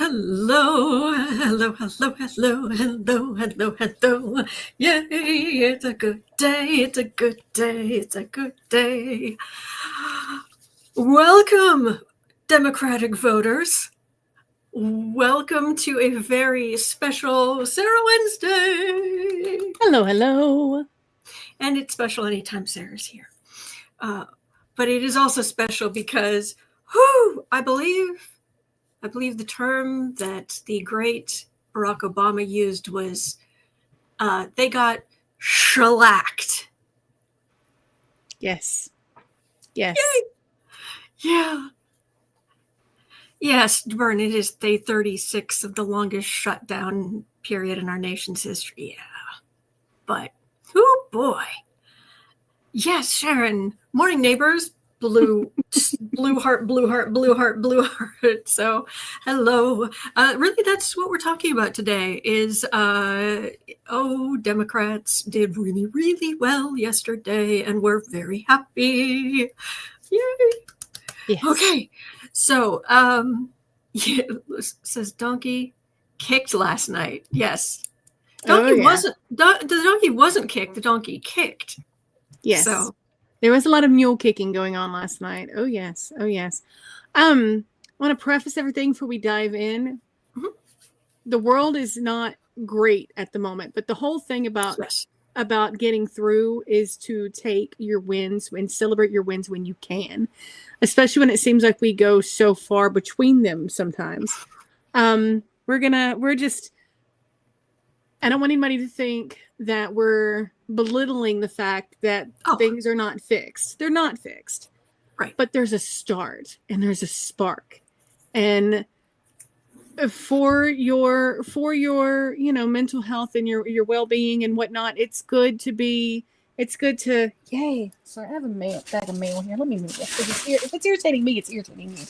Hello, hello, hello, hello, hello, hello, hello. Yay, it's a good day, it's a good day, it's a good day. Welcome, Democratic voters. Welcome to a very special Sarah Wednesday. Hello, hello. And it's special anytime Sarah's here. But it is also special because, I believe the term that the great Barack Obama used was they got shellacked. Yes. Yes. Yay! Yeah. Yes, Bern, it is day 36 of the longest shutdown period in our nation's history. Yeah. But, oh boy. Yes, Sharon. Morning, neighbors. Blue heart. So, hello. Really, that's what we're talking about today is, Democrats did really, really well yesterday, and we're very happy. Yay. Yes. Okay. So, says Donkey kicked last night. Yes. The donkey wasn't kicked. The donkey kicked. Yes. So there was a lot of mule kicking going on last night. Oh yes. I want to preface everything before we dive in. Mm-hmm. The world is not great at the moment, but the whole thing about getting through is to take your wins and celebrate your wins when you can, especially when it seems like we go so far between them sometimes. I don't want anybody to think that we're belittling the fact that things are not fixed. They're not fixed. Right. But there's a start and there's a spark. And for your mental health and your well-being and whatnot, it's good to yay. Sorry, I have a bag of mail here. Let me move this. If it's irritating me, it's irritating you.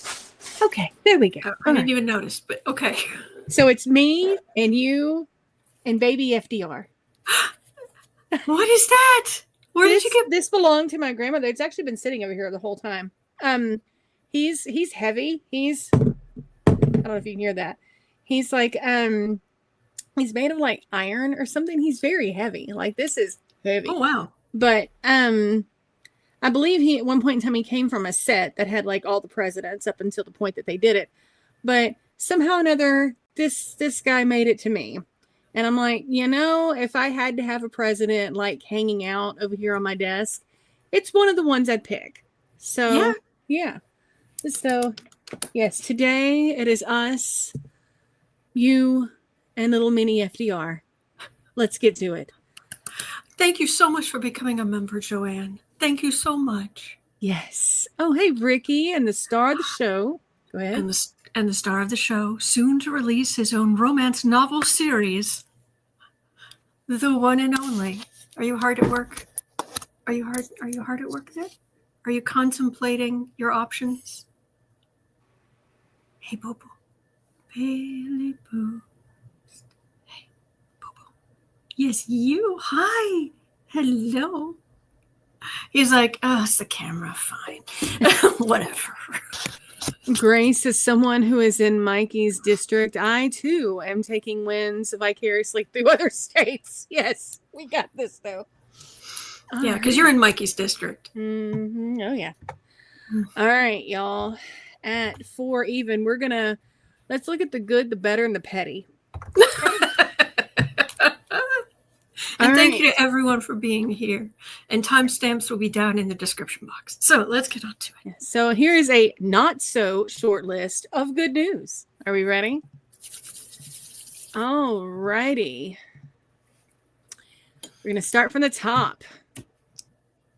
Okay, there we go. I didn't even notice, but okay. So it's me and you and baby FDR. What is that? Where did you get this? Belonged to my grandmother. It's actually been sitting over here the whole time. He's heavy. I don't know if you can hear that. He's like he's made of like iron or something. He's very heavy. Like this is heavy. Oh wow. But I believe he at one point in time he came from a set that had like all the presidents up until the point that they did it. But somehow or another this guy made it to me. And I'm like, if I had to have a president like hanging out over here on my desk, it's one of the ones I'd pick. So, yeah. So, yes, today it is us, you, and little mini FDR. Let's get to it. Thank you so much for becoming a member, Joanne. Thank you so much. Yes. Oh, hey, Ricky, and the star of the show. Go ahead. And the star of the show, soon to release his own romance novel series, the one and only. Are you hard at work? Are you hard at work then? Are you contemplating your options? Hey, Bobo. Billy Boo. Hey, Bobo. Yes, you. Hi. Hello. He's like, it's the camera. Fine. Whatever. Grace, as someone who is in Mikey's district, I too am taking wins vicariously through other states. Yes, we got this though. Yeah, because you're in Mikey's district. Mm-hmm. Oh yeah. All right, y'all. At 4 even, let's look at the good, the better, and the petty. And thank you to everyone for being here. And timestamps will be down in the description box. So let's get on to it. So here is a not so short list of good news. Are we ready? All righty. We're going to start from the top.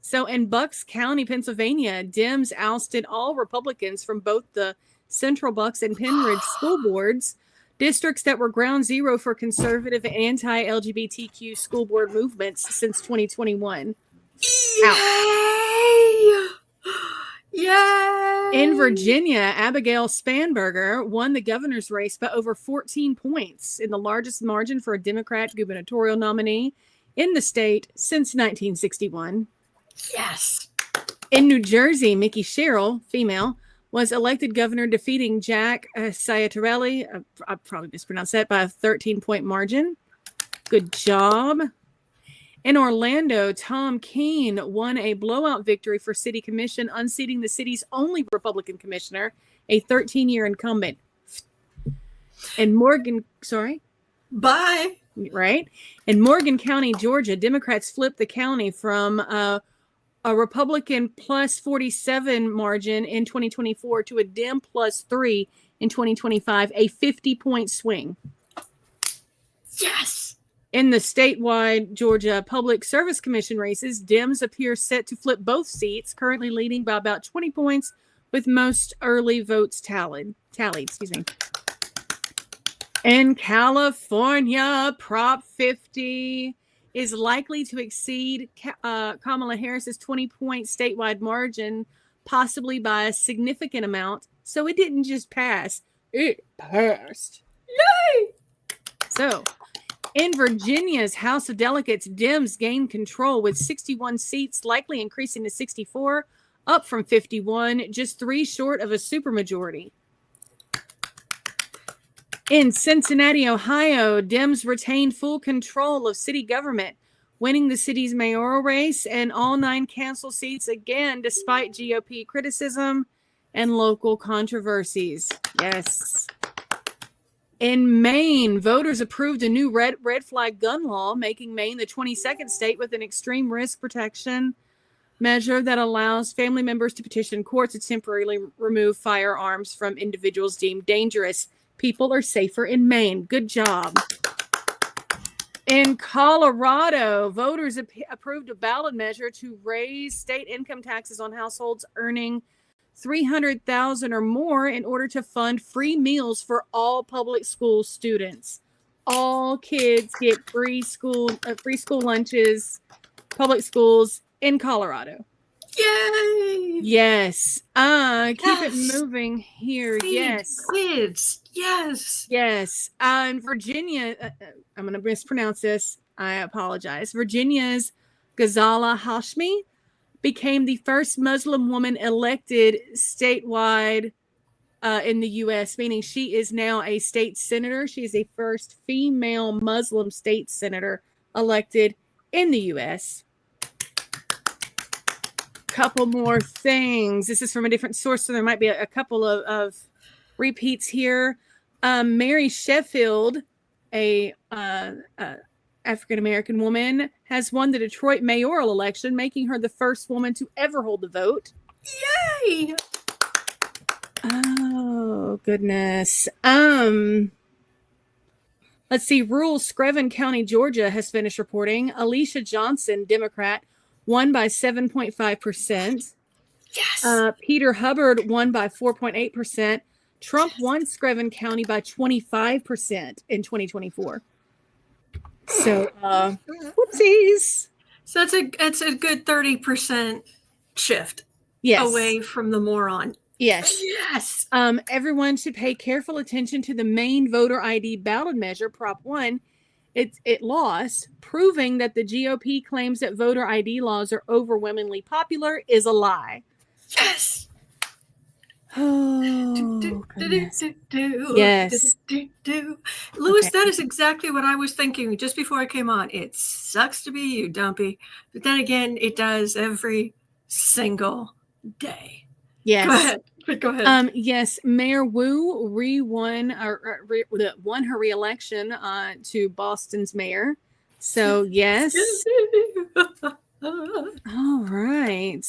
So in Bucks County, Pennsylvania, Dems ousted all Republicans from both the Central Bucks and Penridge school boards, districts that were ground zero for conservative and anti-LGBTQ school board movements since 2021. Yay! Yay! In Virginia, Abigail Spanberger won the governor's race by over 14 points in the largest margin for a Democrat gubernatorial nominee in the state since 1961. Yes. In New Jersey, Mickey Sherrill, female, was elected governor, defeating Jack Ciattarelli, I probably mispronounced that, by a 13-point margin. Good job. In Orlando, Tom Keene won a blowout victory for city commission, unseating the city's only Republican commissioner, a 13-year incumbent. And Bye. Right? In Morgan County, Georgia, Democrats flipped the county from a Republican plus 47 margin in 2024 to a Dem plus 3 in 2025, a 50-point swing. Yes. In the statewide Georgia Public Service Commission races, Dems appear set to flip both seats, currently leading by about 20 points, with most early votes tallied. In California, Prop 50 is likely to exceed Kamala Harris's 20-point statewide margin, possibly by a significant amount. So it didn't just pass, it passed. Yay! So, in Virginia's House of Delegates, Dems gained control with 61 seats, likely increasing to 64, up from 51, just 3 short of a supermajority. In Cincinnati, Ohio, Dems retained full control of city government, winning the city's mayoral race and all 9 council seats again, despite GOP criticism and local controversies. Yes. In Maine, voters approved a new red flag gun law, making Maine the 22nd state with an extreme risk protection measure that allows family members to petition courts to temporarily remove firearms from individuals deemed dangerous. People are safer in Maine. Good job. In Colorado, voters approved a ballot measure to raise state income taxes on households earning $300,000 or more in order to fund free meals for all public school students. All kids get free school lunches, public schools in Colorado. Yay! Yes. Keep it moving here. Yes. Kids. Yes. Yes. In Virginia, I'm going to mispronounce this. I apologize. Virginia's Ghazala Hashmi became the first Muslim woman elected statewide in the U.S., meaning she is now a state senator. She is the first female Muslim state senator elected in the U.S. Couple more things. This is from a different source, so there might be a couple of repeats here. Mary Sheffield, a African-American woman, has won the Detroit mayoral election, making her the first woman to ever hold the vote. Yay! Oh, goodness. Let's see. Rural Screven County, Georgia has finished reporting. Alicia Johnson, Democrat, won by 7.5%. Yes. Peter Hubbard won by 4.8%. Trump won Screven County by 25% in 2024. So, whoopsies. So it's a good 30% shift. Yes. Away from the moron. Yes. Yes. Everyone should pay careful attention to the main voter ID ballot measure, Prop 1. It lost, proving that the GOP claims that voter ID laws are overwhelmingly popular is a lie. Yes. Oh, yes. Louis, Okay. that is exactly what I was thinking just before I came on. It sucks to be you, Dumpy. But then again, it does every single day. Yes. Go ahead. Yes, Mayor Wu won her re-election to Boston's mayor. So yes. All right.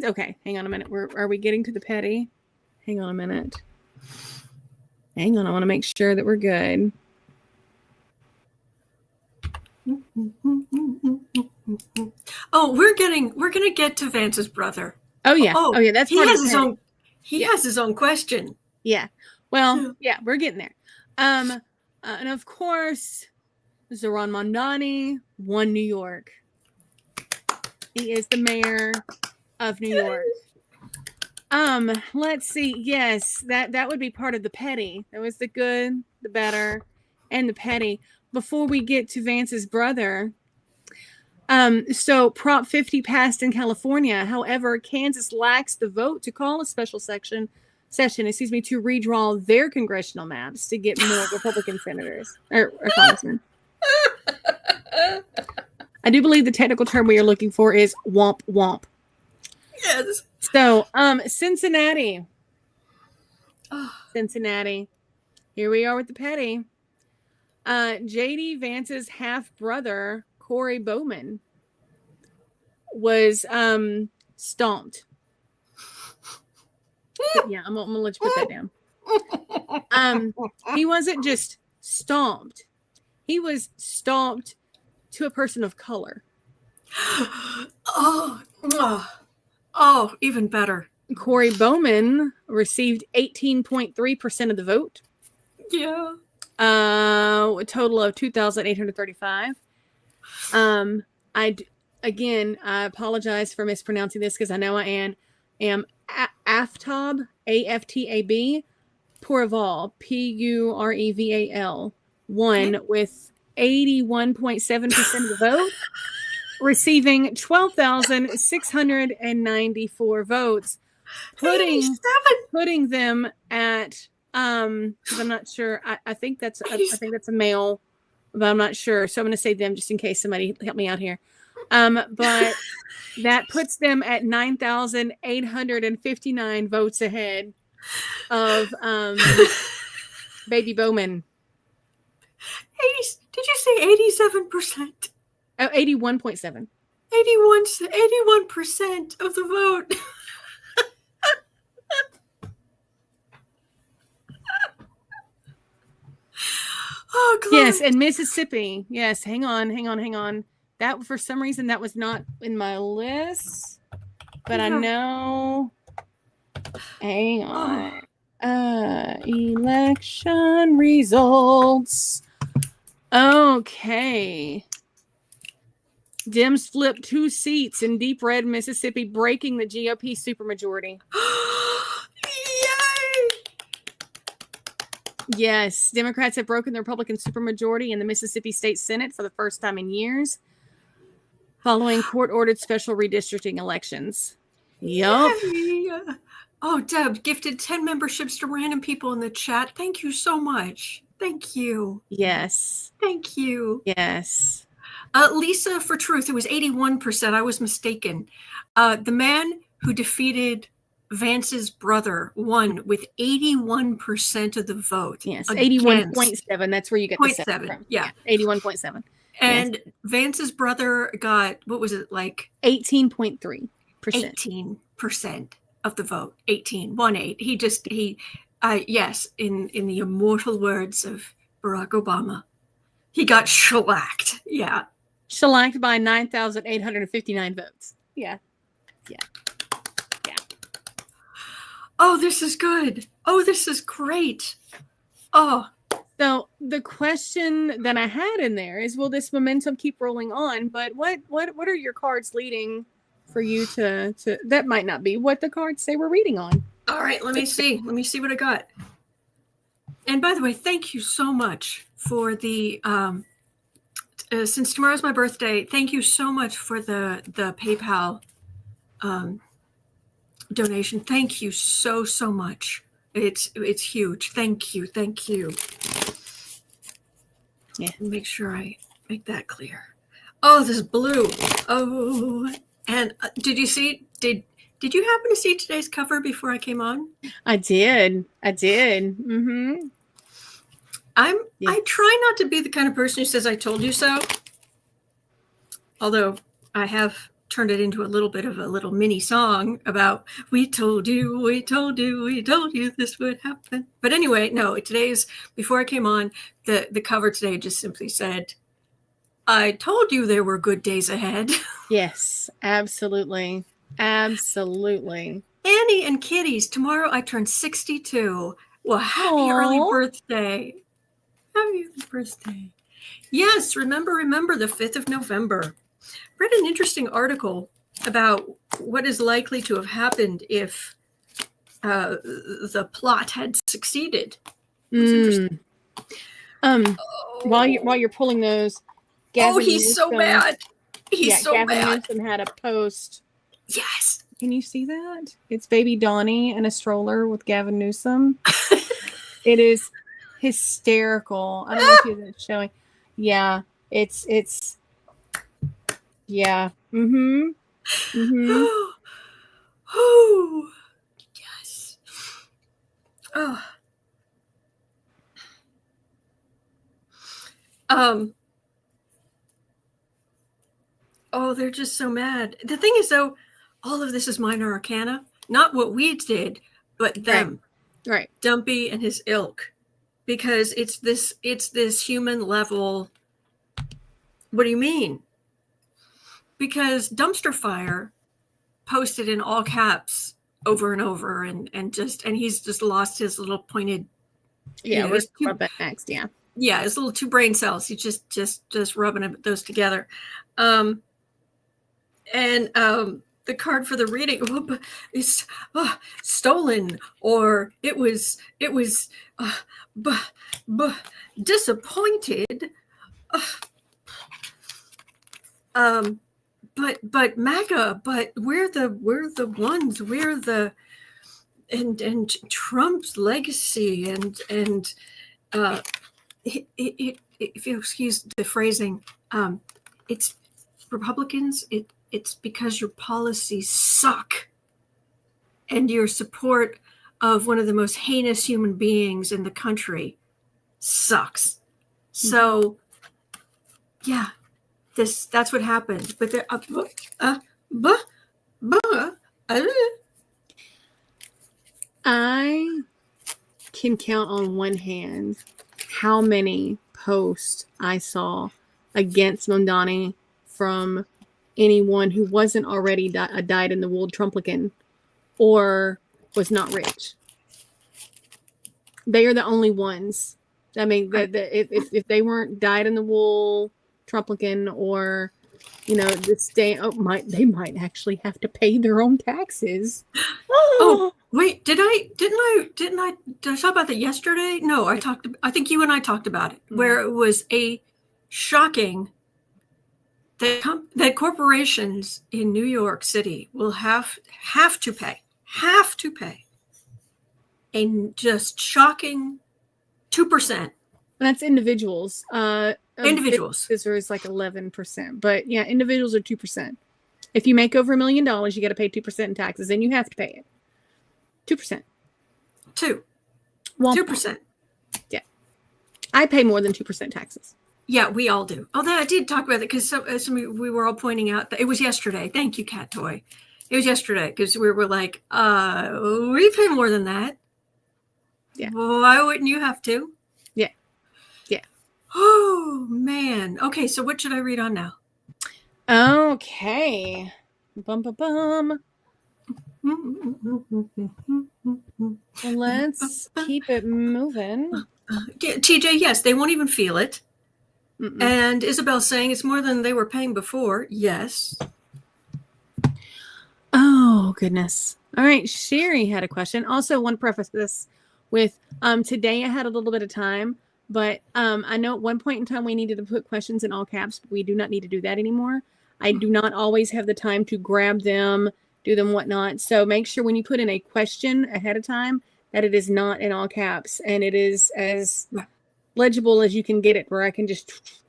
Okay, hang on a minute. Are we getting to the petty? Hang on a minute. Hang on, I want to make sure that we're good. Oh, we're gonna get to Vance's brother. Oh yeah. Oh yeah. That's part of his own. He has his own question. Yeah. Well, yeah, we're getting there. And of course, Zoran Mamdani won New York. He is the mayor of New York. Let's see. Yes, that would be part of the petty. That was the good, the better, and the petty. Before we get to Vance's brother, So Prop 50 passed in California. However, Kansas lacks the vote to call a special session, to redraw their congressional maps to get more Republican senators or congressmen. I do believe the technical term we are looking for is womp womp. Yes. So, Cincinnati. Cincinnati. Here we are with the petty. J.D. Vance's half-brother, Corey Bowman, was stomped. But yeah, I'm gonna let you put that down. He wasn't just stomped. He was stomped to a person of color. Oh, even better. Corey Bowman received 18.3% of the vote. Yeah. A total of 2,835. I apologize for mispronouncing this because I know I am Aftab, AFTAB, Pureval, PUREVAL, won with 81.7% of the vote, receiving 12,694 votes, putting them at because I'm not sure. I think that's a male, but I'm not sure. So I'm going to say them just in case somebody help me out here. But that puts them at 9,859 votes ahead of Baby Bowman. Did you say 87%? Oh, 81.7. 81% of the vote. Oh, yes, and Mississippi. Yes, hang on. That for some reason that was not in my list, but I know. Hang on. Election results. Okay. Dems flipped 2 seats in deep red Mississippi, breaking the GOP supermajority. Yay! Yes, Democrats have broken the Republican supermajority in the Mississippi State Senate for the first time in years, following court-ordered special redistricting elections. Yup. Oh, Deb gifted 10 memberships to random people in the chat. Thank you so much. Thank you. Yes. Thank you. Yes. Lisa, for truth, it was 81%. I was mistaken. The man who defeated Vance's brother won with 81% of the vote. Yes, 81.7. That's where you get the 7 from. Yeah, 81.7. And yes. Vance's brother got, what was it, like? 18.3%. 18% of the vote. 18. Yes, in the immortal words of Barack Obama, he got shellacked. Yeah. Shellacked by 9,859 votes. Yeah. Oh, this is good. Oh, this is great. Oh. So the question that I had in there is, will this momentum keep rolling on? But what are your cards leading for you to that might not be what the cards say we're reading on. All right, let me see what I got. And by the way, thank you so much for the since tomorrow's my birthday, thank you so much for the PayPal donation. Thank you so much. It's huge. Thank you. Yeah, make sure I make that clear. Oh, this is blue. Oh, and did you see? Did you happen to see today's cover before I came on? I did. Mm-hmm. I try not to be the kind of person who says I told you so. Although I have turned it into a little bit of a little mini song about we told you this would happen. But anyway, no, today's, before I came on, the cover today just simply said, I told you there were good days ahead. Yes, absolutely. Absolutely. Annie and Kitties, tomorrow I turn 62. Well, happy early birthday. Happy birthday. Yes, remember the 5th of November. Read an interesting article about what is likely to have happened if the plot had succeeded. While you're pulling those, Gavin he's Newsom, so mad. He's so Gavin mad. Newsom had a post. Yes. Can you see that? It's baby Donnie in a stroller with Gavin Newsom. It is hysterical. I don't know if you're showing. Yeah, it's yeah. Oh, yes. Oh. Oh, they're just so mad. The thing is, though, all of this is minor arcana, not what we did, but them. Right. Dumpy and his ilk, because it's this human level. What do you mean? Because Dumpster Fire posted in all caps over and over, and he's just lost his little pointed. Yeah, we're talking about next. Yeah. Yeah, his little two brain cells. He's just rubbing those together, the card for the reading is stolen, or it was disappointed. But MAGA, but we're the ones, we're the and Trump's legacy and if you excuse the phrasing, it's Republicans. It's because your policies suck, and your support of one of the most heinous human beings in the country sucks. So, yeah, that's what happened. But I can count on one hand how many posts I saw against Mamdani from anyone who wasn't already a dyed-in-the-wool Trumplican or was not rich. They are the only ones. I mean, if they weren't dyed-in-the-wool Trumplican or, they might actually have to pay their own taxes. Oh, wait, did I talk about that yesterday? No, I think you and I talked about it, where it was a shocking that corporations in New York City will have to pay a just shocking 2%. That's individuals. Individuals. This is like 11%, but yeah, individuals are 2%. If you make over $1 million, you got to pay 2% in taxes, and you have to pay it. 2%. 2%. Yeah, I pay more than 2% taxes. Yeah, we all do. Oh, that I did talk about it because we were all pointing out that it was yesterday. Thank you, Cat Toy. It was yesterday because we were like, we pay more than that. Yeah. Why wouldn't you have to? Yeah. Yeah. Oh, man. Okay, so what should I read on now? Okay. Bum. Let's keep it moving. TJ, yes, they won't even feel it. And Isabel's saying it's more than they were paying before. Yes. Oh, goodness. All right. Sherry had a question. Also, want to preface this with today I had a little bit of time, but I know at one point in time we needed to put questions in all caps, but we do not need to do that anymore. I do not always have the time to grab them, do them, whatnot. So make sure when you put in a question ahead of time that it is not in all caps and it is as legible as you can get it, where I can just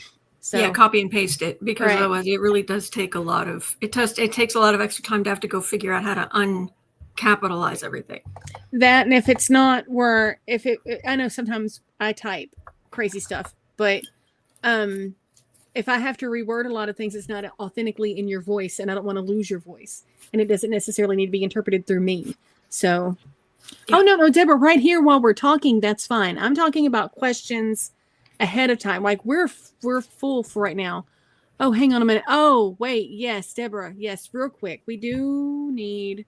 copy and paste it, because otherwise it really does take a lot of it takes a lot of extra time to have to go figure out how to uncapitalize everything. That, and if it's not where I know sometimes I type crazy stuff, but if I have to reword a lot of things, it's not authentically in your voice, and I don't want to lose your voice, and it doesn't necessarily need to be interpreted through me. So, yeah. Oh no, Deborah, right here while we're talking, that's fine. I'm talking about questions ahead of time. Like we're full for right now. Oh, hang on a minute. Oh, wait. Yes, Deborah. Yes, real quick. We do need.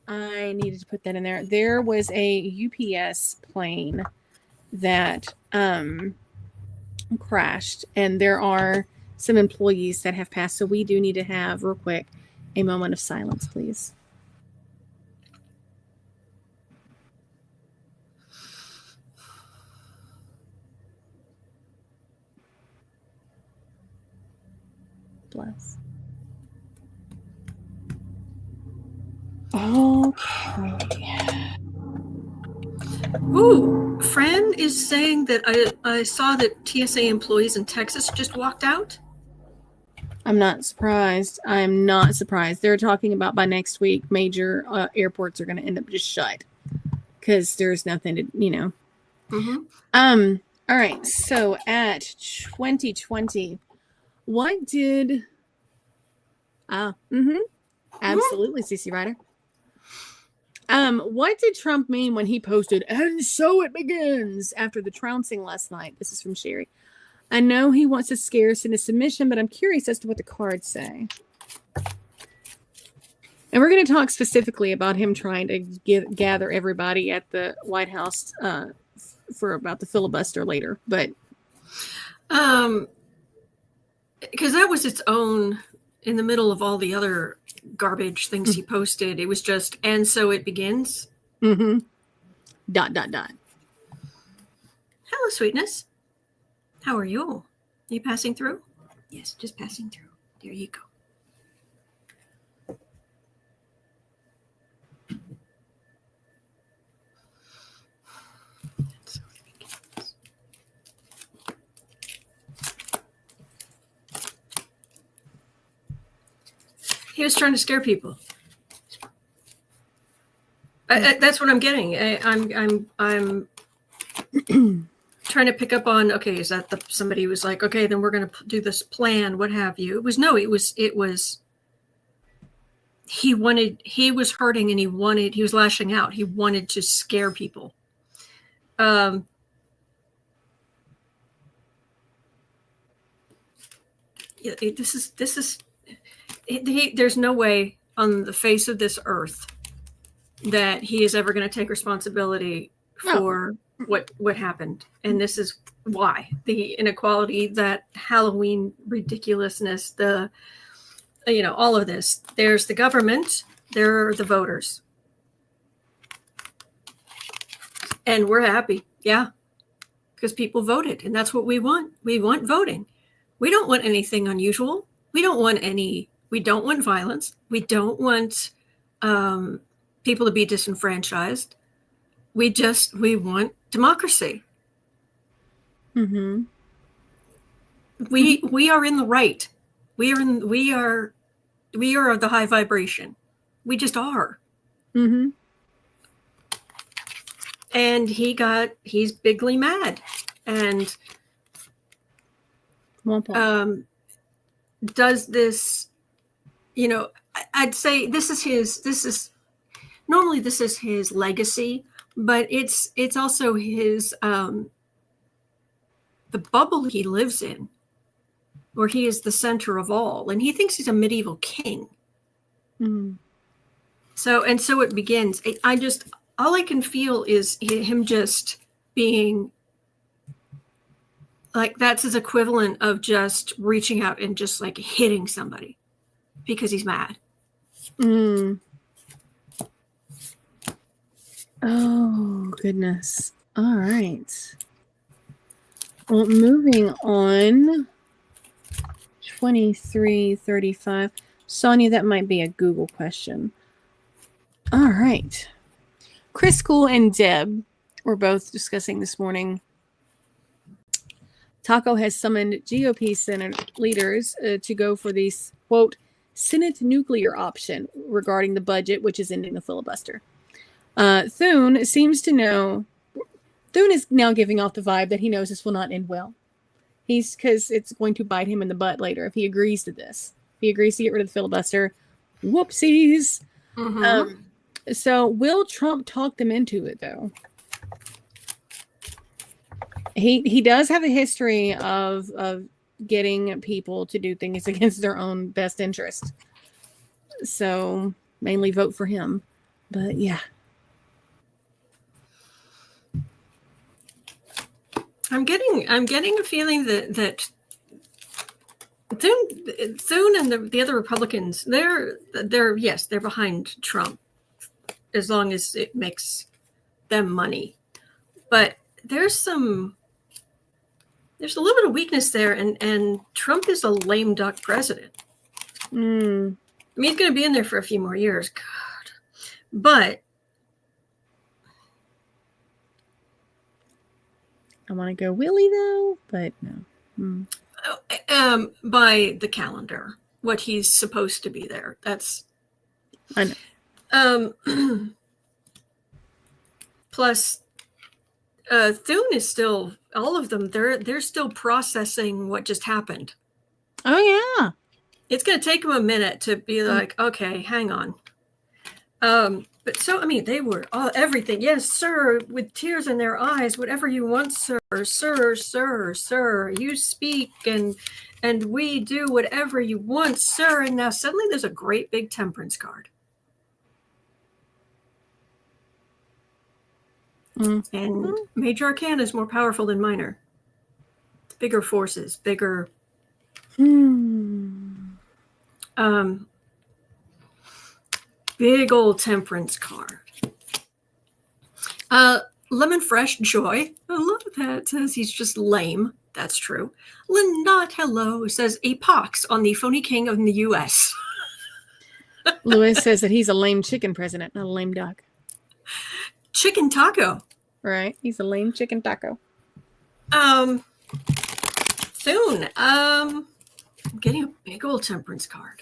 I needed to put that in there. There was a UPS plane that crashed, and there are some employees that have passed. So we do need to have, real quick, a moment of silence, please. Bless. Ooh, Fran is saying that I saw that TSA employees in Texas just walked out. I'm not surprised. I'm not surprised. They're talking about by next week, major airports are going to end up just shut because there's nothing to, Mm-hmm. All right. So at 2020, what did? Absolutely, CC Ryder. What did Trump mean when he posted, "And so it begins" after the trouncing last night? This is from Sherry. I know he wants to scare us into submission, but I'm curious as to what the cards say. And we're going to talk specifically about him trying to gather everybody at the White House for about the filibuster later. But because that was its own, in the middle of all the other garbage things he posted, it was just, and so it begins. Hello, sweetness. How are you? Are you passing through? Yes, just passing through. There you go. He was trying to scare people. That's what I'm getting. I'm trying to pick up on. Okay, is that somebody was like, okay, then we're going to do this plan, what have you? It was. He was hurting, and he was lashing out. He wanted to scare people. There's no way on the face of this earth that he is ever going to take responsibility for what happened. And this is why. The inequality, that Halloween ridiculousness, all of this. There's the government, there are the voters. And we're happy. Yeah. Because people voted, and that's what we want. We want voting. We don't want anything unusual. We don't want violence. We don't want people to be disenfranchised. We want democracy. Mm-hmm. We are in the right. We are the high vibration. We just are. Mm-hmm. And he's bigly mad, and does this, I'd say this is his legacy, but it's also his, the bubble he lives in, where he is the center of all, and he thinks he's a medieval king. Mm. So it begins. All I can feel is him just being like, that's his equivalent of just reaching out and just like hitting somebody because he's mad. Mm. Oh, goodness. All right. Well, moving on. 2335. Sonia, that might be a Google question. All right. Chris Cool and Deb were both discussing this morning. Taco has summoned GOP Senate leaders to go for the, quote, Senate nuclear option regarding the budget, which is ending the filibuster. Thune is now giving off the vibe that he knows this will not end well. Because it's going to bite him in the butt later if he agrees to this. If he agrees to get rid of the filibuster, whoopsies. Mm-hmm. So will Trump talk them into it, though? He does have a history of getting people to do things against their own best interest. So mainly vote for him. But yeah. I'm getting a feeling that Thune and the other Republicans, they're behind Trump as long as it makes them money. But there's a little bit of weakness there, and Trump is a lame duck president. Mm. I mean, he's going to be in there for a few more years. God. But I want to go Willie though, but no. By the calendar, what he's supposed to be there. That's. I know. Plus, Thune is still, all of them, they're still processing what just happened. Oh yeah. It's going to take them a minute to be like, okay, hang on. But so, I mean, they were everything. Yes, sir, with tears in their eyes, whatever you want, sir, sir, you speak and we do whatever you want, sir. And now suddenly there's a great big temperance card. And Major Arcana is more powerful than Minor. Bigger forces, bigger. Big old temperance card. Lemon Fresh Joy. I love that. It says he's just lame. That's true. Lynott Hello says a pox on the phony king of the U.S. Lewis says that he's a lame chicken president, not a lame duck. Chicken taco. Right. He's a lame chicken taco. Thune. I'm getting a big old temperance card.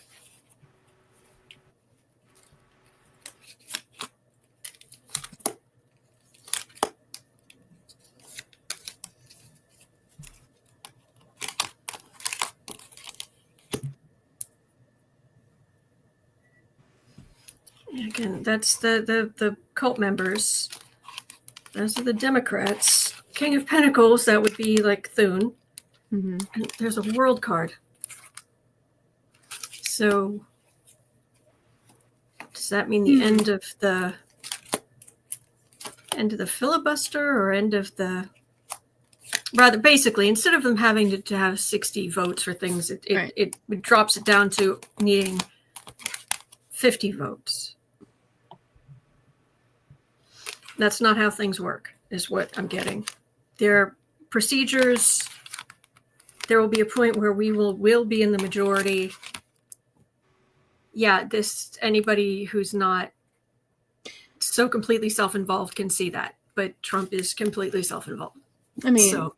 Again, that's the cult members. Those are the Democrats. King of Pentacles, that would be like Thune. And there's a world card. So does that mean the end of the filibuster or end of the rather basically instead of them having to have 60 votes or things, it drops it down to needing 50 votes. That's not how things work, is what I'm getting. There are procedures. There will be a point where we will be in the majority. Yeah, anybody who's not so completely self-involved can see that, but Trump is completely self-involved. I mean,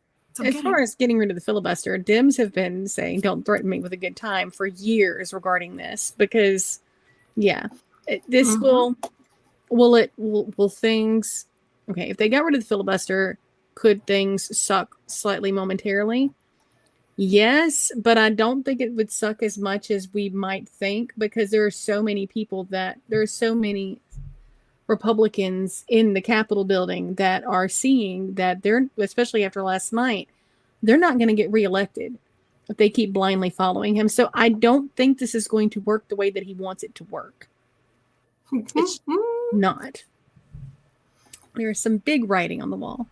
as far as getting rid of the filibuster, Dems have been saying, don't threaten me with a good time for years regarding this, because this will things, okay, if they got rid of the filibuster, could things suck slightly momentarily? Yes, but I don't think it would suck as much as we might think, because there are so many Republicans in the Capitol building that are seeing that they're, especially after last night, they're not going to get reelected if they keep blindly following him. So I don't think this is going to work the way that he wants it to work. It's not. There's some big writing on the wall.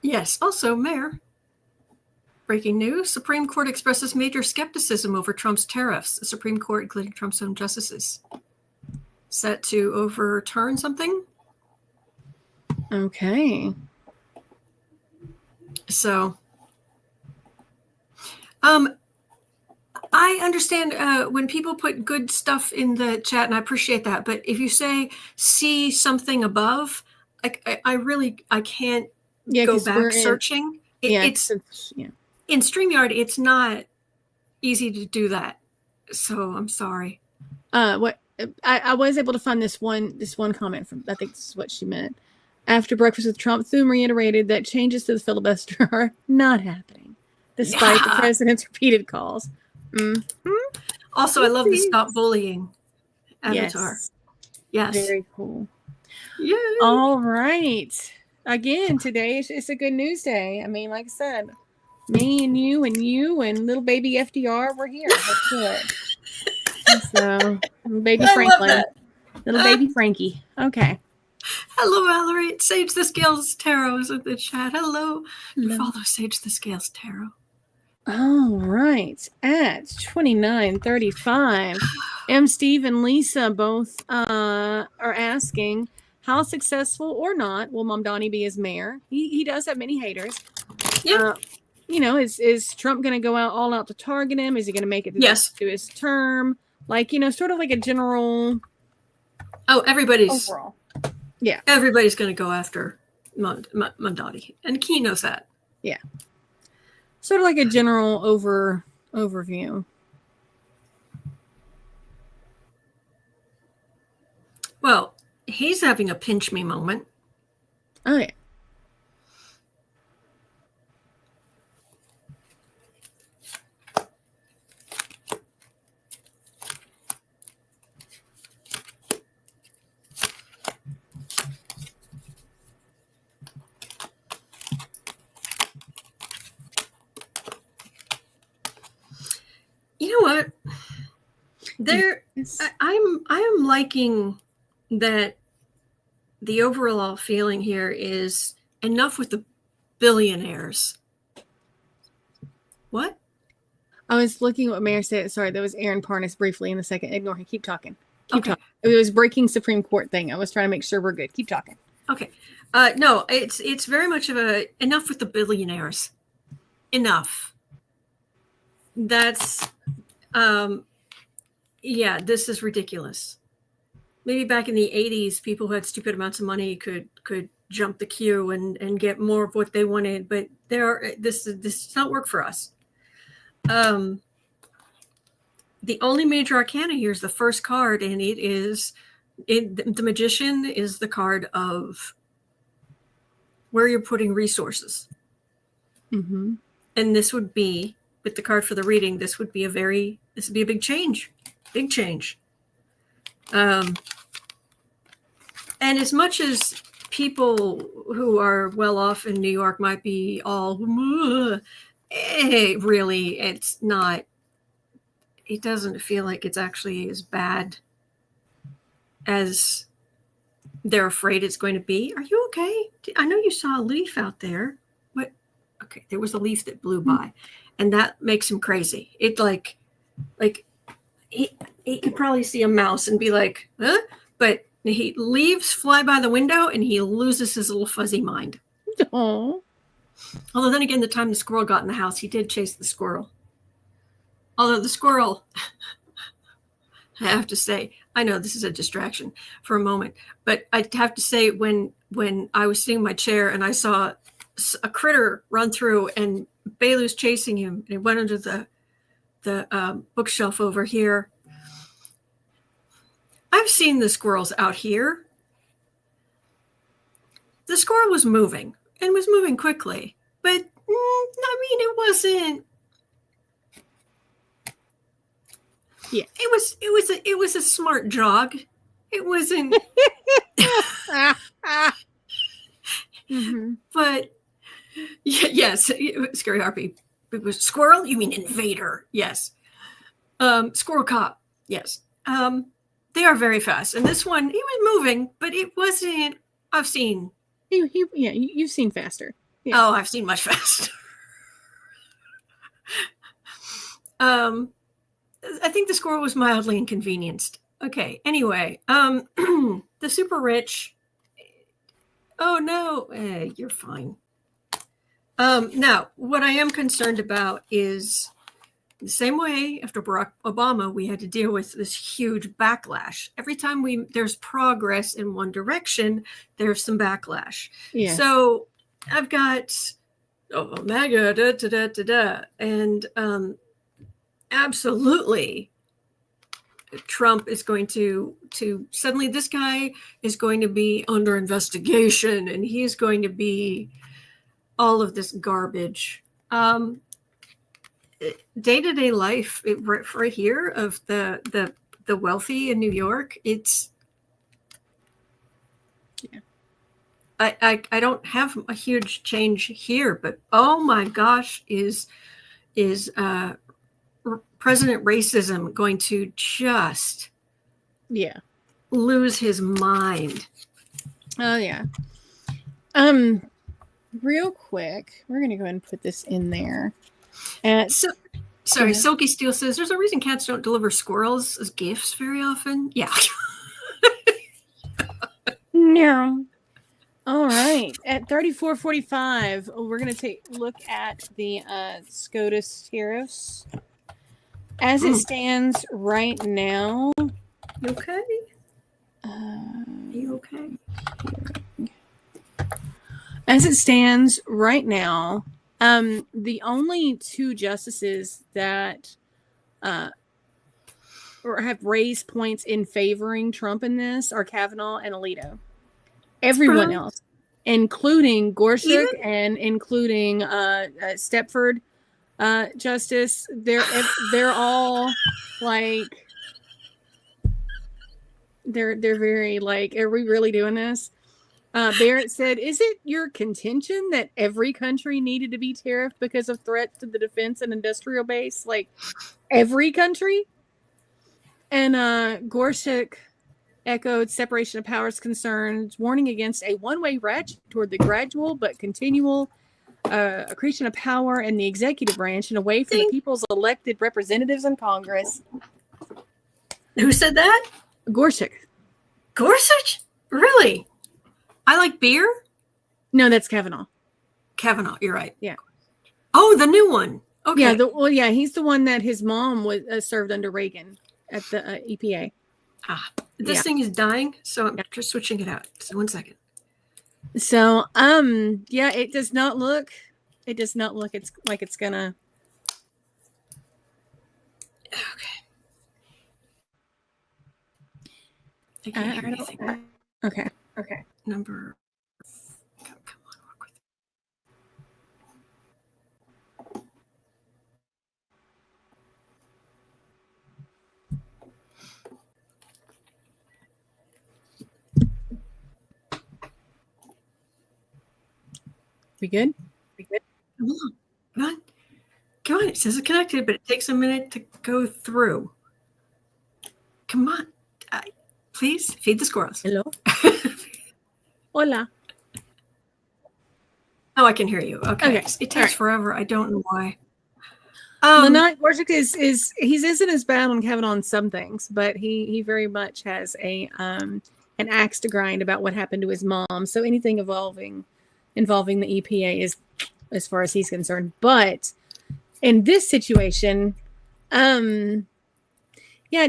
Yes. Also, Mayor, breaking news, Supreme Court expresses major skepticism over Trump's tariffs. The Supreme Court, including Trump's own justices, set to overturn something. Okay. So, I understand when people put good stuff in the chat, and I appreciate that. But if you say see something above, I can't go back searching. It's in StreamYard. It's not easy to do that. So I'm sorry. What I was able to find this one comment from, I think this is what she meant. After breakfast with Trump, Thune reiterated that changes to the filibuster are not happening, despite the president's repeated calls. Also, I love the stop bullying avatar. Yes. Very cool. Yay. All right. Again, today it's a good news day. I mean, like I said, me and you and little baby FDR, we're here. Let's do it. So, little baby Franklin. Little baby Frankie. Okay. Hello, Valerie. Sage the Scales Tarot is in the chat. Hello. Follow Sage the Scales Tarot. All right. At 29:35, M. Steve and Lisa both are asking, how successful or not will Mamdani be as mayor? He does have many haters. Yeah. Is Trump going to go all out to target him? Is he going to make it to his term? Like, sort of like a general. Oh, everybody's. Overall. Yeah. Everybody's going to go after Mamdani. And Key knows that. Sort of like a general overview. Well, he's having a pinch me moment. Oh, yeah. You know what? I am liking that the overall feeling here is enough with the billionaires. What? I was looking at what Mayor said. Sorry, that was Aaron Parnas briefly in a second. Ignore him. Keep talking. Keep talking. It was breaking Supreme Court thing. I was trying to make sure we're good. Keep talking. Okay. No, it's very much of a enough with the billionaires. Enough. That's yeah, this is ridiculous. Maybe back in the 80s, people who had stupid amounts of money could jump the queue and get more of what they wanted, but this does not work for us. The only major arcana here is the first card, and the magician is the card of where you're putting resources. Mm-hmm. And this would be, with the card for the reading, this would be a big change. Big change. And as much as people who are well off in New York might be all, really, it's not. It doesn't feel like it's actually as bad as they're afraid it's going to be. Are you okay? I know you saw a leaf out there. What? Okay, there was a leaf that blew by, and that makes him crazy. It like he could probably see a mouse and be like, huh? But leaves fly by the window and he loses his little fuzzy mind. Oh. Although then again, the time the squirrel got in the house, he did chase the squirrel. Although the squirrel, I have to say, I know this is a distraction for a moment, but I have to say when I was sitting in my chair and I saw a critter run through and Bailu's chasing him and he went under the bookshelf over here. I've seen the squirrels out here. The squirrel was moving and was moving quickly, but I mean, it wasn't. Yeah, it was a smart jog. It wasn't. Mm-hmm. But yes, Scary Harpy. It was squirrel. You mean invader? Yes. Squirrel cop. Yes. They are very fast, and this one he was moving, but it wasn't. I've seen. You've seen faster. Yeah. Oh, I've seen much faster. I think the squirrel was mildly inconvenienced. Okay. Anyway, the super rich. Oh no, you're fine. Now, what I am concerned about is the same way after Barack Obama, we had to deal with this huge backlash. Every time there's progress in one direction, there's some backlash. Yes. So I've got MAGA, and absolutely, Trump is going to suddenly this guy is going to be under investigation, and he's going to be all of this garbage. Day-to-day life right here of the wealthy in New York, it's I don't have a huge change here, but oh my gosh, is President Racism going to just lose his mind? Oh yeah. Real quick, we're gonna go ahead and put this in there. Sorry, Silky Steel says there's a reason cats don't deliver squirrels as gifts very often. Yeah. No. All right. At 34:45, we're going to take a look at the SCOTUS tariffs. As it stands right now. You okay? You okay? As it stands right now, The only two justices that or have raised points in favoring Trump in this are Kavanaugh and Alito. Everyone else, including Gorsuch and including Stepford justice, they're all like they're very like, are we really doing this? Barrett said, is it your contention that every country needed to be tariffed because of threats to the defense and industrial base? Like, every country? And Gorsuch echoed separation of powers concerns, warning against a one-way ratchet toward the gradual but continual accretion of power in the executive branch and away from the people's elected representatives in Congress. Who said that? Gorsuch. Gorsuch? Really? I like beer? No, that's Kavanaugh. Kavanaugh, you're right. Yeah. Oh, the new one. Okay. Yeah, he's the one that his mom was served under Reagan at the EPA. This thing is dying, so I'm just switching it out. So 1 second. So, it does not look it's like it's gonna. Okay. I can't hear anything. Okay. Number. Come on, work with We good? Come on. It says it's connected, but it takes a minute to go through. Come on. Please feed the squirrels. Hello. Hola. Oh, I can hear you. Okay. It takes forever. I don't know why. Gorsuch isn't as bad on Kavanaugh on some things, but he very much has an axe to grind about what happened to his mom. So anything involving the EPA is, as far as he's concerned. But in this situation, it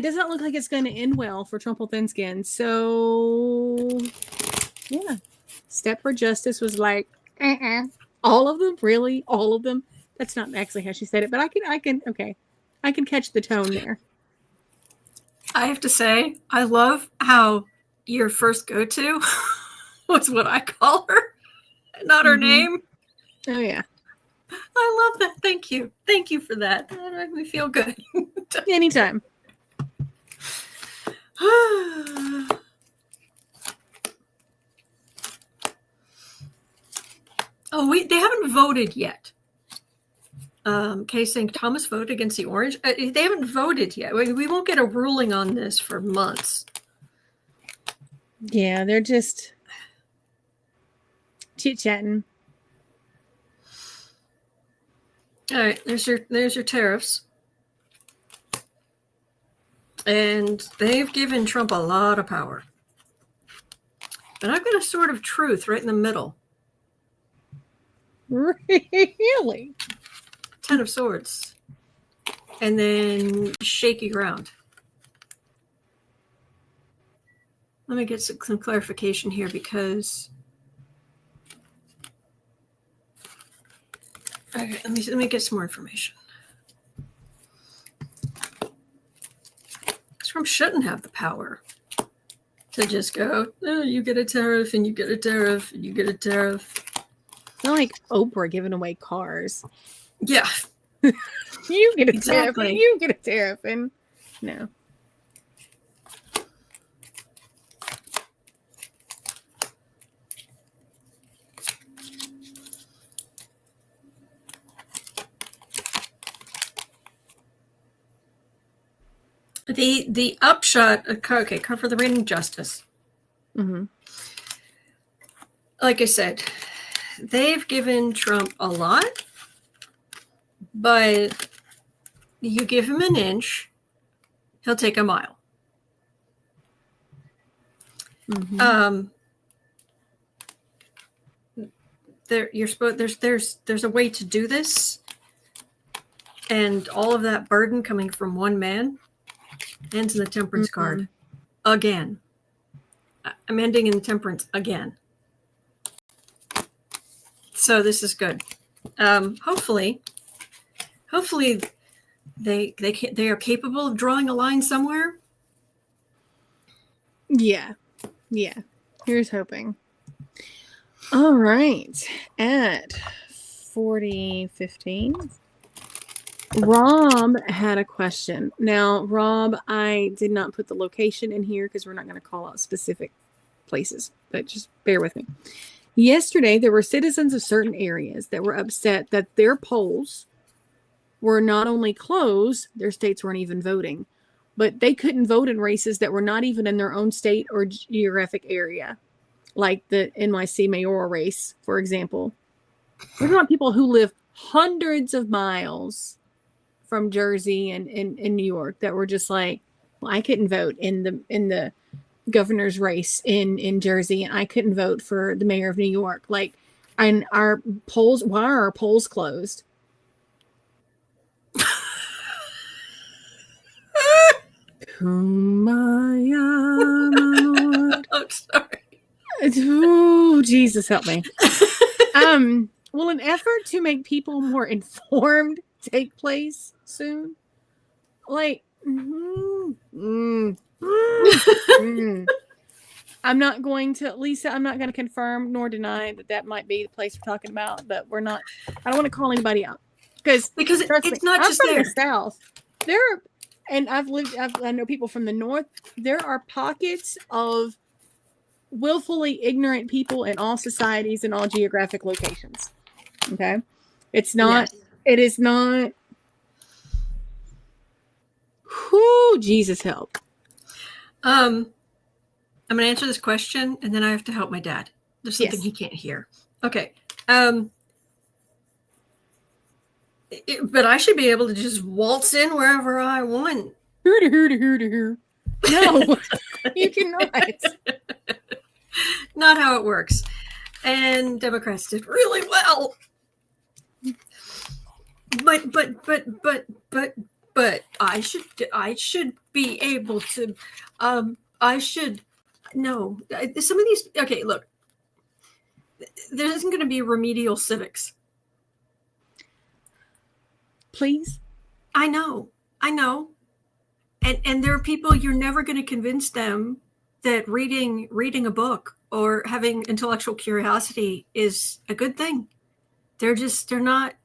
does not look like it's going to end well for Trump thin skin. So Stepford Justice was like, all of them, really, all of them. That's not actually how she said it, but I can catch the tone there. I have to say, I love how your first go-to was what I call her, not her name. Oh yeah. I love that. Thank you. Thank you for that. That made me feel good. Anytime. They haven't voted yet. Saying Thomas voted against the orange. They haven't voted yet. We won't get a ruling on this for months. Yeah, they're just chit-chatting. All right, there's your tariffs. And they've given Trump a lot of power. But I've got a sword of truth right in the middle. Really? 10 of Swords. And then shaky ground. Let me get some clarification here because... Okay, let me get some more information. Trump shouldn't have the power to just go, oh, you get a tariff and you get a tariff and you get a tariff. It's not like Oprah giving away cars. Yeah. You get a tariff and you get a tariff. And no. The upshot, cover the reigning justice. Mm-hmm. Like I said, they've given Trump a lot, but you give him an inch, he'll take a mile. Mm-hmm. There's a way to do this, and all of that burden coming from one man ends in the temperance card again. I'm ending in temperance again. So this is good. Hopefully they are capable of drawing a line somewhere. Yeah. Here's hoping. All right. At 40:15, Rob had a question. Now, Rob, I did not put the location in here because we're not going to call out specific places, but just bear with me. Yesterday, there were citizens of certain areas that were upset that their polls were not only closed, their states weren't even voting, but they couldn't vote in races that were not even in their own state or geographic area, like the NYC mayoral race, for example. We're talking about people who live hundreds of miles from Jersey and in New York that were just like, well, I couldn't vote in the governor's race in Jersey, and I couldn't vote for the mayor of New York. Like, and our polls, why are our polls closed? Kumbaya, my Lord. I'm sorry. Oh, Jesus help me. Will an effort to make people more informed take place soon? Like, I'm not going to, Lisa, I'm not going to confirm nor deny that might be the place we're talking about, but we're not, I don't want to call anybody out. Because it's not I'm just from there. the South. And I know people from the North. There are pockets of willfully ignorant people in all societies and all geographic locations. Okay? It is not. Whoo, Jesus help. I'm going to answer this question, and then I have to help my dad. There's something he can't hear. Okay. But I should be able to just waltz in wherever I want. No, you cannot. Not how it works. And Democrats did really well. But I should be able to. No. Some of these. Okay, look. There isn't going to be remedial civics. Please. I know. And there are people, you're never going to convince them that reading a book or having intellectual curiosity is a good thing. They're not.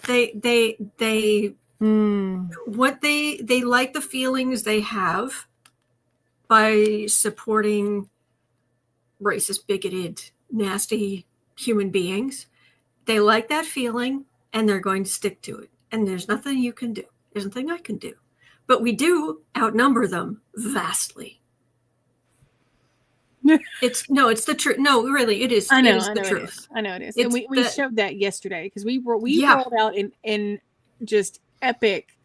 They like the feelings they have by supporting racist, bigoted, nasty human beings. They like that feeling, and they're going to stick to it. And there's nothing you can do. There's nothing I can do. But we do outnumber them vastly. It's the truth. No, really, it is. I know the truth. I know it is. And we showed that yesterday because we rolled out in just epic,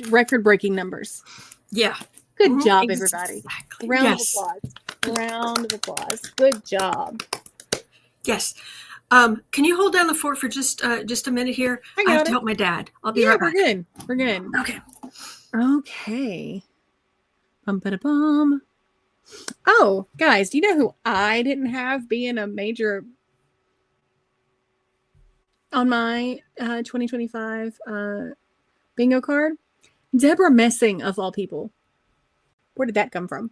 record-breaking numbers. Yeah. Good job, everybody. Round of applause. Good job. Yes. Can you hold down the fort for just a minute here? I have to help my dad. I'll be right back. We're good. Okay. Bum. Oh, guys, do you know who I didn't have being a major on my 2025 bingo card? Deborah Messing, of all people. Where did that come from?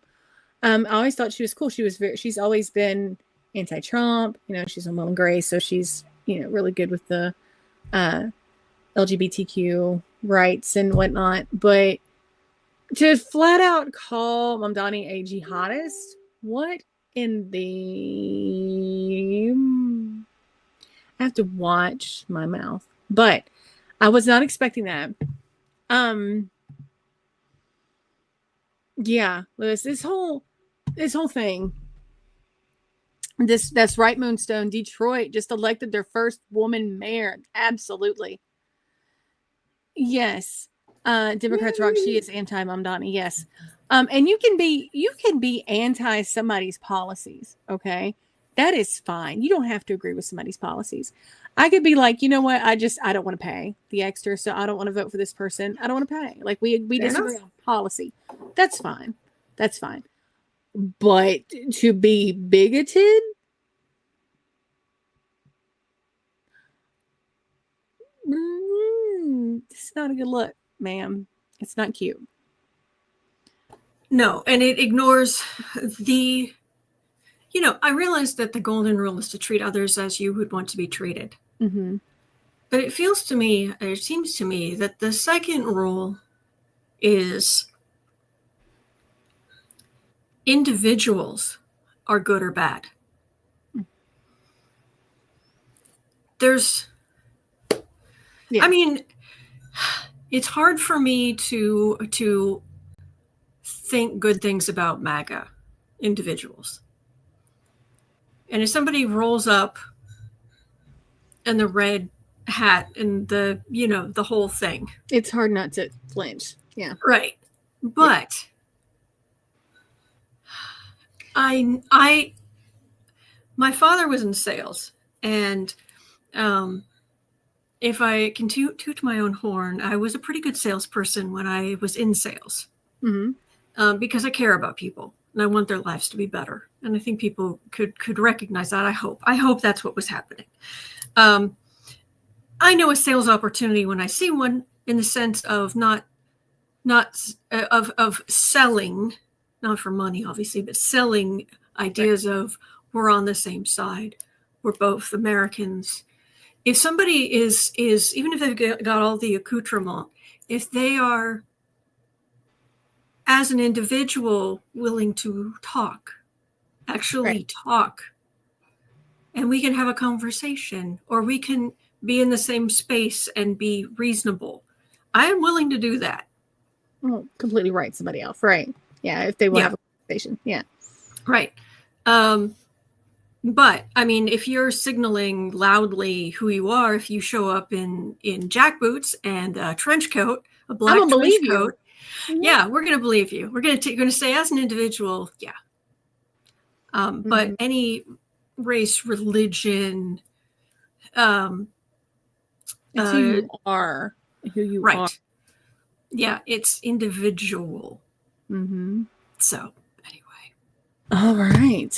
I always thought she was cool. She's always been anti-Trump. She's a Will and Grace, so she's really good with the LGBTQ rights and whatnot. But to flat out call Mamdani a jihadist, what in the? I have to watch my mouth, but I was not expecting that. Yeah, Lewis, this whole thing. That's right, Moonstone. Detroit just elected their first woman mayor. Absolutely. Yes. Democrats rock. She is anti-Mamdani. Yes. And you can be anti somebody's policies. Okay. That is fine. You don't have to agree with somebody's policies. I could be like, you know what? I don't want to pay the extra, so I don't want to vote for this person. I don't want to pay. Like we disagree on policy. That's fine. But to be bigoted, It's not a good look, ma'am. It's not cute. No, and it ignores the, I realize that the golden rule is to treat others as you would want to be treated. Mm-hmm. But it seems to me that the second rule is individuals are good or bad. I mean, it's hard for me to think good things about MAGA individuals. And if somebody rolls up in the red hat and the whole thing, it's hard not to flinch. Yeah. Right. But my father was in sales, and if I can toot my own horn, I was a pretty good salesperson when I was in sales. Mm-hmm. Because I care about people and I want their lives to be better. And I think people could recognize that. I hope that's what was happening. I know a sales opportunity when I see one, in the sense of not of selling, not for money, obviously, but selling ideas of we're on the same side. We're both Americans. If somebody is even if they've got all the accoutrement, if they are, as an individual, willing to actually talk, and we can have a conversation, or we can be in the same space and be reasonable, I am willing to do that. Well, completely right somebody else. Right. Yeah. If they will have a conversation. Yeah. Right. But I mean, if you're signaling loudly who you are, if you show up in jackboots and a trench coat, a black trench coat, yeah, we're going to believe you. We're going to say, as an individual, yeah. But any race, religion, it's who you are, right. Yeah, it's individual. Mm-hmm. So anyway. All right.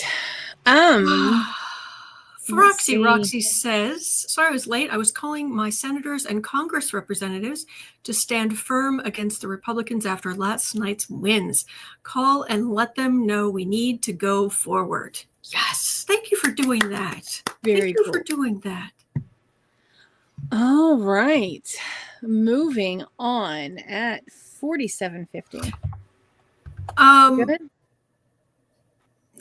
Roxy says, sorry I was late. I was calling my senators and Congress representatives to stand firm against the Republicans after last night's wins. Call and let them know we need to go forward. Yes. Thank you for doing that. Very cool. For doing that. All right. Moving on at 47:50. Good?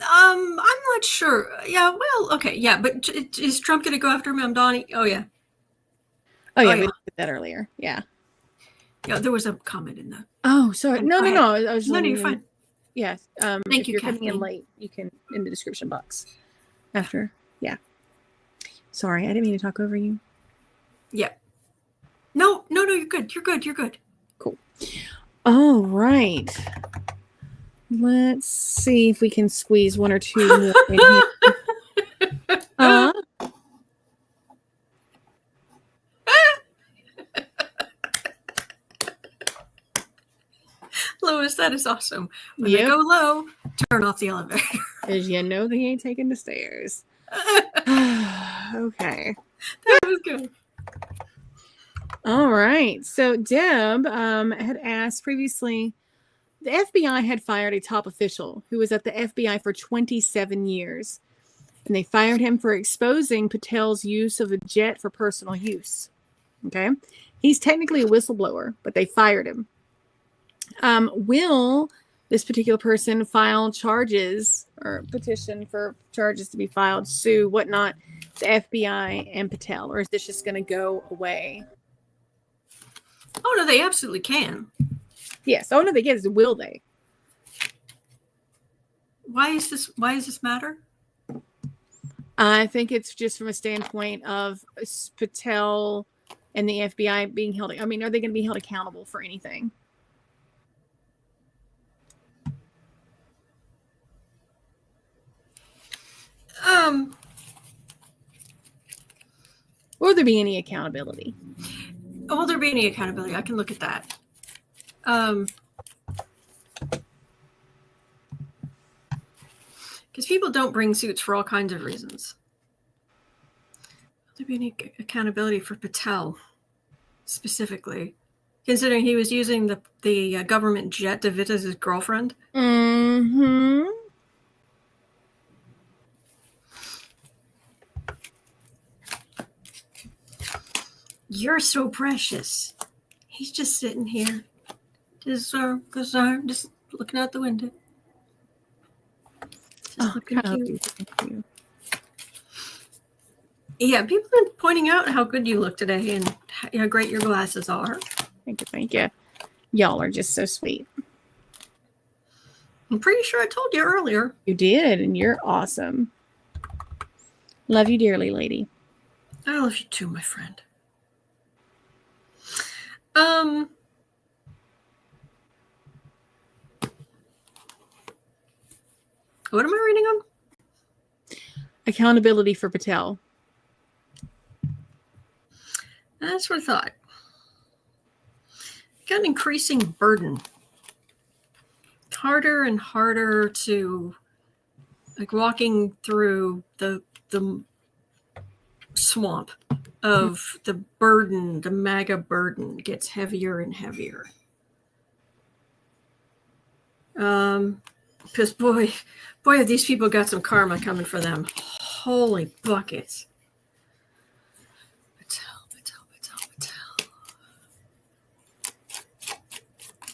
I'm not sure. Yeah, well, okay, yeah, but is Trump going to go after Mamdani? Oh yeah. We looked at that earlier. Yeah. Yeah, there was a comment in the. Oh, sorry. No. I was no, you're fine. Yes. Thank you, you're Kathleen. coming in late, you can in the description box. After. Yeah. Sorry, I didn't mean to talk over you. Yeah. No, you're good. You're good. Cool. All right. Let's see if we can squeeze one or two more in here. Lois, that is awesome. When they go low, turn off the elevator. Because they ain't taking the stairs. Okay. That was good. All right. So Deb had asked previously, the FBI had fired a top official who was at the FBI for 27 years. And they fired him for exposing Patel's use of a jet for personal use. Okay. He's technically a whistleblower, but they fired him. Will this particular person file charges or petition for charges to be filed, sue, whatnot, the FBI and Patel? Or is this just going to go away? Oh, no, they absolutely can. Yes. Oh, no, they get it. Will they? Why does this matter? I think it's just from a standpoint of Patel and the FBI being held. I mean, are they going to be held accountable for anything? Will there be any accountability? Will there be any accountability? I can look at that. Because people don't bring suits for all kinds of reasons. Will there be any accountability for Patel specifically? considering he was using the government jet to visit his girlfriend. Mm-hmm. You're so precious. He's just sitting here, just looking out the window. Just looking cute. Thank you. Yeah, people have been pointing out how good you look today and how great your glasses are. Thank you. Y'all are just so sweet. I'm pretty sure I told you earlier. You did, and you're awesome. Love you dearly, lady. I love you too, my friend. What am I reading on? Accountability for Patel. That's what I thought. Got an increasing burden. Harder and harder to, like, walking through the swamp of the burden, the MAGA burden gets heavier and heavier. Because boy, have these people got some karma coming for them. Holy buckets. Patel.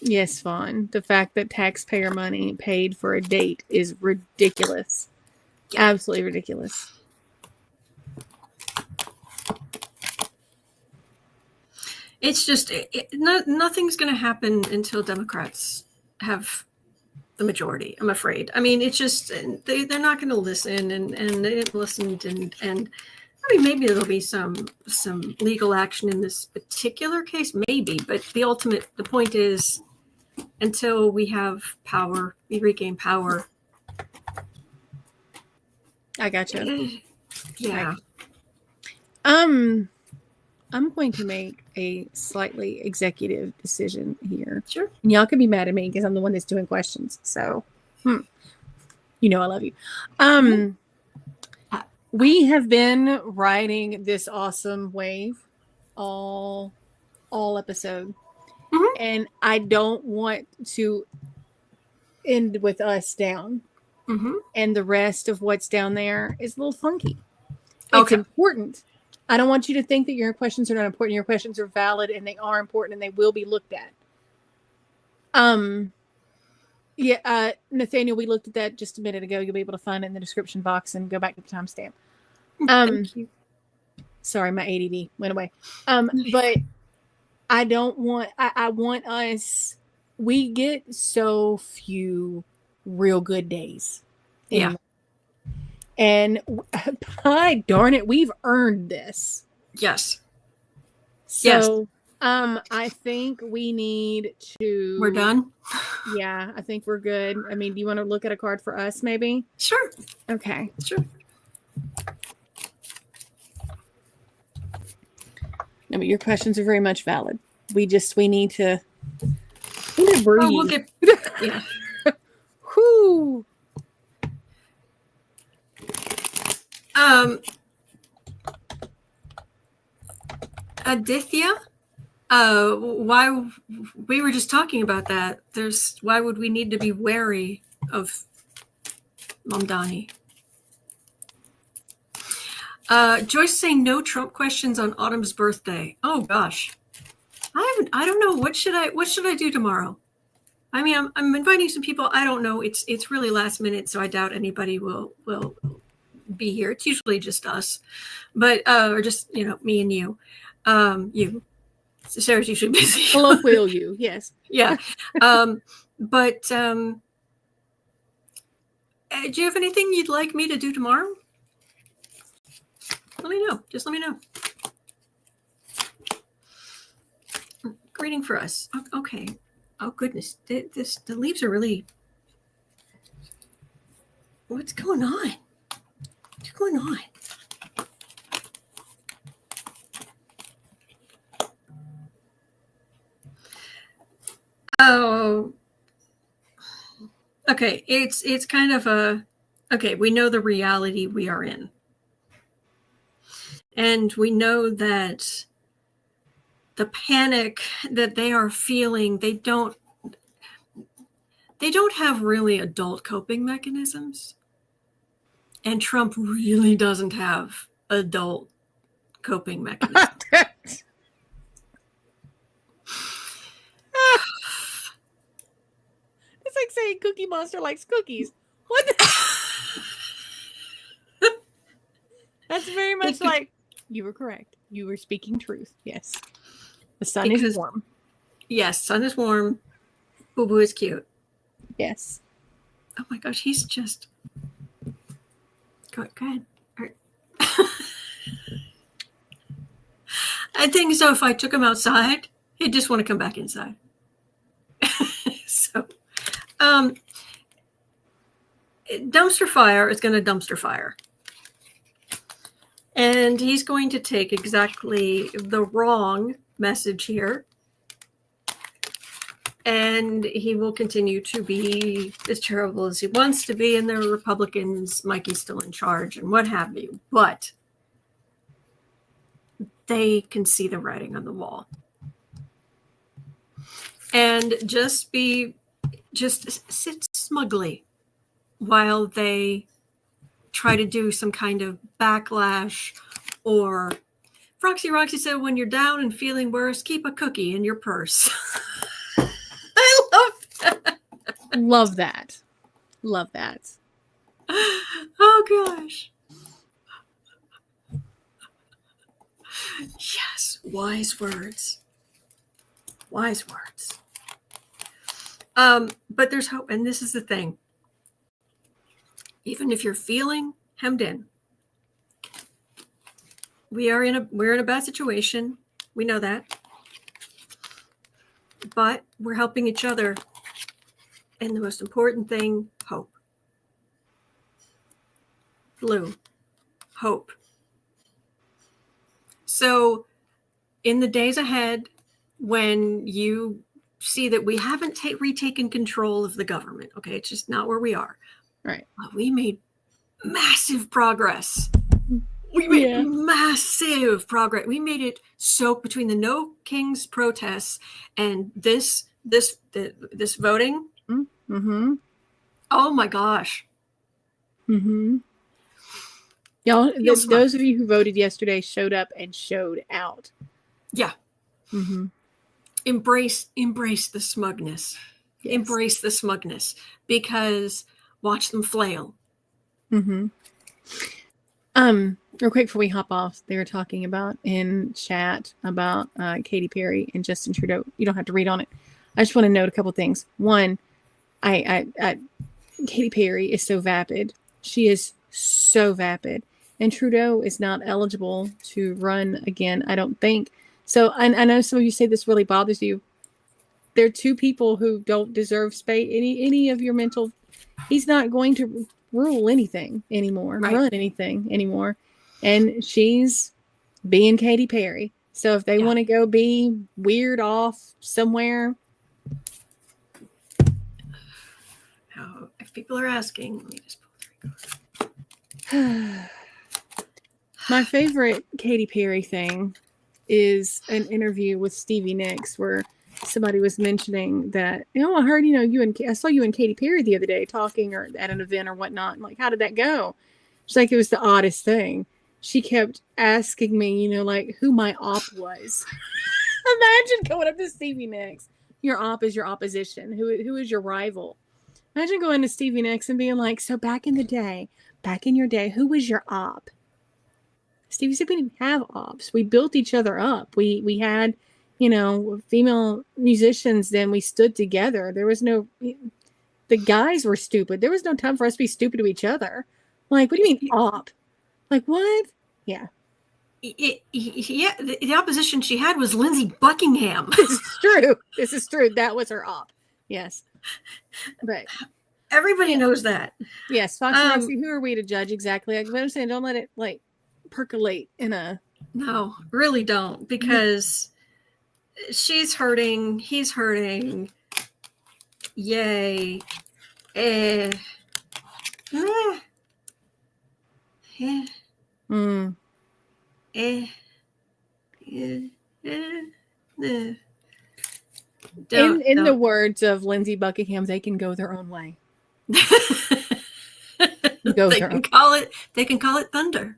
Yes, Vaughn. The fact that taxpayer money paid for a date is ridiculous. Yeah. Absolutely ridiculous. It's just, nothing's going to happen until Democrats have the majority, I'm afraid. I mean, it's just, they're not going to listen, and they didn't listen, and I mean, maybe there'll be some legal action in this particular case, maybe, but the point is, until we have power, we regain power. I gotcha. Yeah. I'm going to make a slightly executive decision here. Sure. And y'all can be mad at me because I'm the one that's doing questions. So, you know I love you. We have been riding this awesome wave all episode. Mm-hmm. And I don't want to end with us down. Mm-hmm. And the rest of what's down there is a little funky. It's important. I don't want you to think that your questions are not important. Your questions are valid, and they are important, and they will be looked at. Nathaniel, we looked at that just a minute ago. You'll be able to find it in the description box and go back to the timestamp. Thank you. Sorry, my ADD went away. But I don't want. I want us. We get so few real good days. Yeah. And by darn it, we've earned this. Yes. So, I think we need to. We're done? Yeah, I think we're good. I mean, do you want to look at a card for us, maybe? Sure. Okay. Sure. No, but your questions are very much valid. We need to breathe. Oh, we'll get, yeah. Whoo. Aditya, why we were just talking about that. Why would we need to be wary of Mamdani? Joyce saying no Trump questions on Autumn's birthday. Oh gosh, I don't know. What should I do tomorrow? I mean, I'm inviting some people. I don't know. It's really last minute, so I doubt anybody will be here. It's usually just us, but or just me and you. You. Sarah's usually busy. Hello, will you? Yes. Yeah. But do you have anything you'd like me to do tomorrow? Let me know. Just let me know. Greeting for us. Okay. Oh goodness. The leaves are really. What's going on? What's going on? Oh, okay. It's kind of we know the reality we are in. And we know that the panic that they are feeling, they don't have really adult coping mechanisms. And Trump really doesn't have adult coping mechanisms. It's like saying Cookie Monster likes cookies. What the? That's very much like, you were correct. You were speaking truth. Yes. The sun is warm. Yes, sun is warm. Boo Boo is cute. Yes. Oh my gosh, he's just... Go ahead. Right. I think so. If I took him outside, he'd just want to come back inside. So, dumpster fire is going to dumpster fire. And he's going to take exactly the wrong message here. And he will continue to be as terrible as he wants to be. And the Republicans, Mikey's still in charge and what have you. But they can see the writing on the wall. And just sit smugly while they try to do some kind of backlash. Or Roxy said, when you're down and feeling worse, keep a cookie in your purse. I love that. Love that. Love that. Oh gosh. Yes, wise words. Wise words. But there's hope, and this is the thing. Even if you're feeling hemmed in, we're in a bad situation. We know that. But we're helping each other. And the most important thing, hope. Blue. Hope. So in the days ahead, when you see that we haven't retaken control of the government, okay, it's just not where we are. Right. We made massive progress. We made massive progress. We made it so between the No Kings protests and this voting. Mm-hmm. Oh my gosh. Mm-hmm. Y'all, those of you who voted yesterday showed up and showed out. Yeah. Mm-hmm. Embrace the smugness. Yes. Embrace the smugness, because watch them flail. Mm-hmm. Real quick before we hop off, they were talking about in chat about Katy Perry and Justin Trudeau. You don't have to read on it. I just want to note a couple things. One, I Katy Perry is so vapid. She is so vapid. And Trudeau is not eligible to run again, I don't think. So I know some of you say this really bothers you. There are two people who don't deserve any of your mental. He's not going to rule anything anymore, right. Run anything anymore. And she's being Katy Perry. So if they want to go be weird off somewhere. Oh, if people are asking, let me just pull My favorite Katy Perry thing is an interview with Stevie Nicks where somebody was mentioning that, I heard, I saw you and Katy Perry the other day talking or at an event or whatnot. I'm like, how did that go? She's like, it was the oddest thing. She kept asking me, who my op was. Imagine going up to Stevie Nicks. Your op is your opposition. Who is your rival? Imagine going to Stevie Nicks and being like, so back in your day, who was your op? Stevie said we didn't have ops. We built each other up. We had, female musicians. Then we stood together. There was no, the guys were stupid. There was no time for us to be stupid to each other. Like, what do you mean op? Like, what? Yeah. The opposition she had was Lindsey Buckingham. This is true. That was her op. Yes. But everybody knows that. Yes. Fox and Roxy, who are we to judge exactly? Like, I'm saying, don't let it percolate in a. No, really don't, because she's hurting. He's hurting. Yay. In the words of Lindsey Buckingham, they can go their own way. They can call it thunder.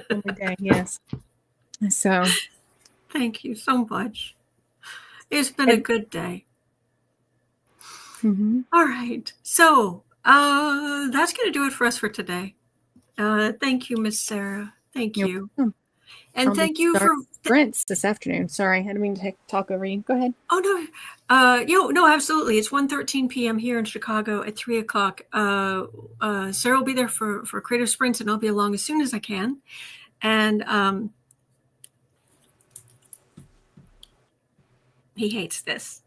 Every day, yes. So thank you so much. It's been a good day. Mm-hmm. All right. So that's going to do it for us for today. Thank you, Miss Sarah. Thank you. And thank you for Brent's this afternoon. Sorry, I didn't mean to talk over you. Go ahead. Oh no, no, absolutely. It's 1:13 p.m. here in Chicago at 3 o'clock. Sarah will be there for Creative Sprints, and I'll be along as soon as I can. And he hates this.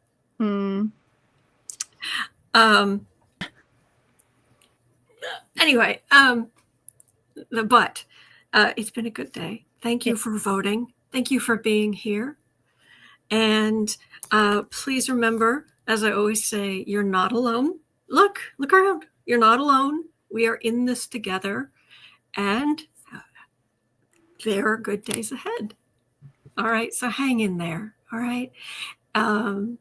Anyway, but it's been a good day. Thank you for voting. Thank you for being here. And please remember, as I always say, you're not alone. Look around. You're not alone. We are in this together. And there are good days ahead. All right. So hang in there. All right. Oh,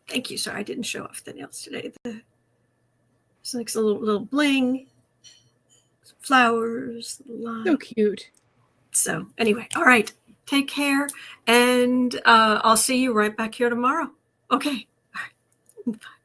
thank you. Sorry, I didn't show off the nails today. It's like a little bling, flowers, so cute. So anyway, all right. Take care, and I'll see you right back here tomorrow. Okay. All right. Bye.